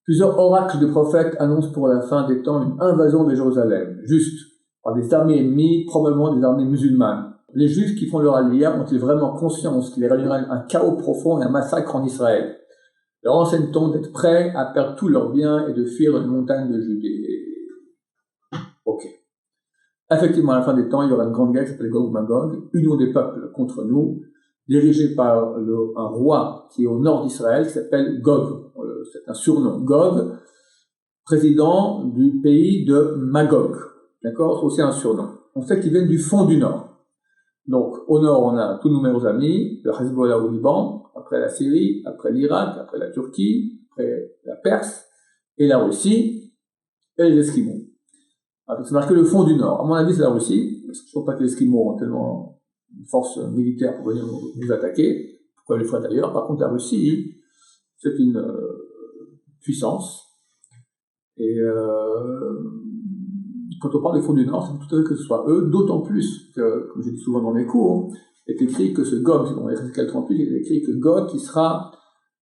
Plusieurs oracles de prophètes annoncent pour la fin des temps une invasion de Jérusalem, juste par des armées ennemies, probablement des armées musulmanes. Les Juifs qui font leur aliyah ont-ils vraiment conscience qu'il y aura un chaos profond et un massacre en Israël? Leur enseigne-t-on d'être prêts à perdre tous leurs biens et de fuir dans les montagnes de Judée? Ok. Effectivement, à la fin des temps, il y aura une grande guerre qui s'appelle Gog Magog, union des peuples contre nous, dirigée par un roi qui est au nord d'Israël, qui s'appelle Gog. C'est un surnom. Gog, président du pays de Magog. D'accord? C'est aussi un surnom. On sait qu'ils viennent du fond du nord. Donc, au nord, on a tous nos meilleurs amis, le Hezbollah au Liban, après la Syrie, après l'Irak, après la Turquie, après la Perse, et la Russie, et les Esquimaux. Alors, c'est marqué le fond du nord. À mon avis, c'est la Russie, parce que je ne trouve pas que les Esquimaux ont tellement une force militaire pour venir nous attaquer. Pourquoi ils le feraient d'ailleurs? Par contre, la Russie, c'est une puissance. Et quand on parle des fonds du Nord, c'est tout à fait que ce soit eux, d'autant plus que, comme je dis souvent dans mes cours, est écrit que ce Gog, dans Ézéchiel 38, il est écrit que Gog, qui sera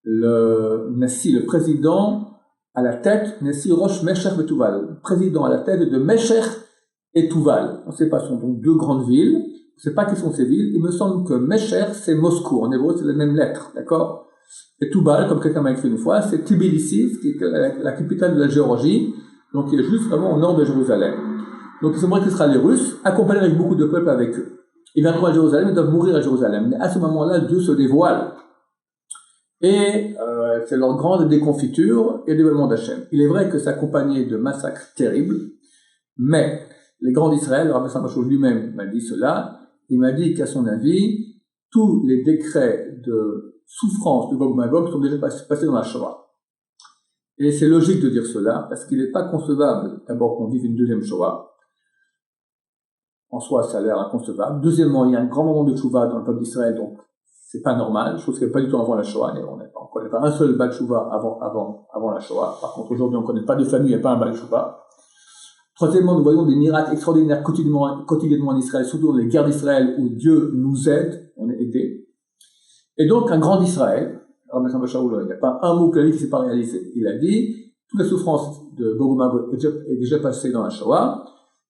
le président à la tête, Nessi Rosh Mesher et Tuval, président à la tête de Mesher et Tuval. On ne sait pas, ce sont donc deux grandes villes, on ne sait pas qui sont ces villes, il me semble que Mesher, c'est Moscou, en hébreu, c'est la même lettre, d'accord? Et Tuval, comme quelqu'un m'a écrit une fois, c'est Tbilissi, qui est la capitale de la Géorgie, donc il est juste vraiment au nord de Jérusalem. Donc il semblerait que ce sera les Russes, accompagnés avec beaucoup de peuples avec eux. Ils viendront à Jérusalem, ils doivent mourir à Jérusalem. Mais à ce moment-là, Dieu se dévoile. Et c'est leur grande déconfiture et dévoilement d'Hachem. Il est vrai que c'est accompagné de massacres terribles, mais les grands d'Israël, le Rabbi Samachou lui-même m'a dit cela, il m'a dit qu'à son avis, tous les décrets de souffrance de Gog Magog sont déjà passés dans la Shoah. Et c'est logique de dire cela, parce qu'il n'est pas concevable, d'abord, qu'on vive une deuxième Shoah. En soi, ça a l'air inconcevable. Deuxièmement, il y a un grand moment de Tchouva dans le peuple d'Israël, donc c'est pas normal, chose qui n'est pas du tout avant la Shoah. On ne connaît pas un seul Baal Tchouva avant la Shoah. Par contre, aujourd'hui, on ne connaît pas de famille, il n'y a pas un Baal Tchouva. Troisièmement, nous voyons des miracles extraordinaires quotidiennement en Israël, surtout dans les guerres d'Israël où Dieu nous aide, on est aidé. Et donc, un grand d'Israël, il n'y a pas un mot que la vie qui ne s'est pas réalisé. Il a dit, toute la souffrance de Gog Magog est déjà passée dans la Shoah.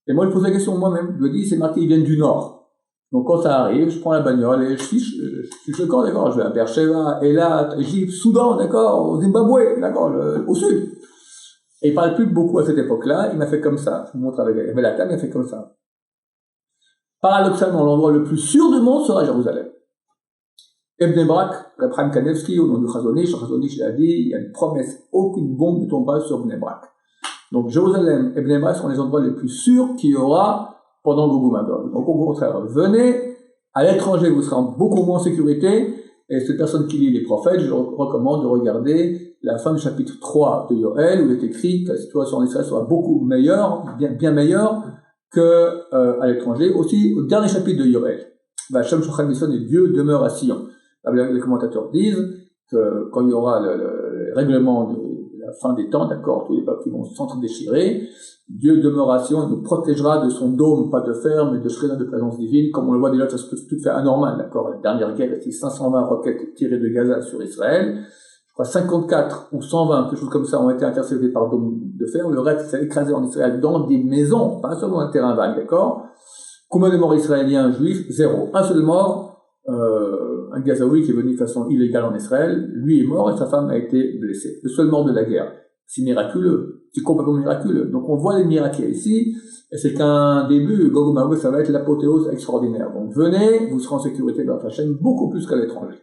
Et moi, je pose la question moi-même. Je me dis, c'est marqué, ils viennent du Nord. Donc, quand ça arrive, je prends la bagnole et je fiche le camp, d'accord? Je vais à Beersheba, Eilat, Égypte, Soudan, d'accord? Au Zimbabwe, d'accord? Au sud. Et il parlait plus beaucoup à cette époque-là. Il m'a fait comme ça. Je vous montre avec la table, il m'a fait comme ça. Paradoxalement, l'endroit le plus sûr du monde sera Jérusalem. Ebn Brak, Reb Kanevski, au nom du Chazonish, il a dit, il y a une promesse, aucune bombe ne tombera sur Ebn Brak. Donc Jérusalem et Bnei Brak sont les endroits les plus sûrs qu'il y aura pendant Gog Magog. Donc au contraire, venez à l'étranger, vous serez beaucoup moins en sécurité. Et cette personne qui lit les prophètes, je recommande de regarder la fin du chapitre 3 de Yoël, où il est écrit que la situation en Israël sera beaucoup meilleure, bien meilleure qu'à l'étranger. Aussi, au dernier chapitre de Yoël, Vachem Shochan Misson et Dieu demeure à Sion. Les commentateurs disent que quand il y aura le règlement de la fin des temps, d'accord, tous les peuples vont s'entre-déchirer, Dieu demeurera à Sion, il nous protégera de son dôme, pas de fer, mais de shrina de présence divine, comme on le voit déjà, ça se tout fait anormal, d'accord. La dernière guerre, il y a 520 roquettes tirées de Gaza sur Israël, je crois 54 ou 120, quelque chose comme ça, ont été interceptées par dôme de fer, le reste s'est écrasé en Israël dans des maisons, pas seulement un terrain vague, d'accord. Combien de morts israéliens, juifs? 0. Un seul mort, un Gazaoui qui est venu de façon illégale en Israël, lui est mort et sa femme a été blessée. Le seul mort de la guerre. C'est miraculeux. C'est complètement miraculeux. Donc on voit les miracles ici, et c'est qu'un début. Gog Magog, ça va être l'apothéose extraordinaire. Donc venez, vous serez en sécurité dans la chaîne beaucoup plus qu'à l'étranger.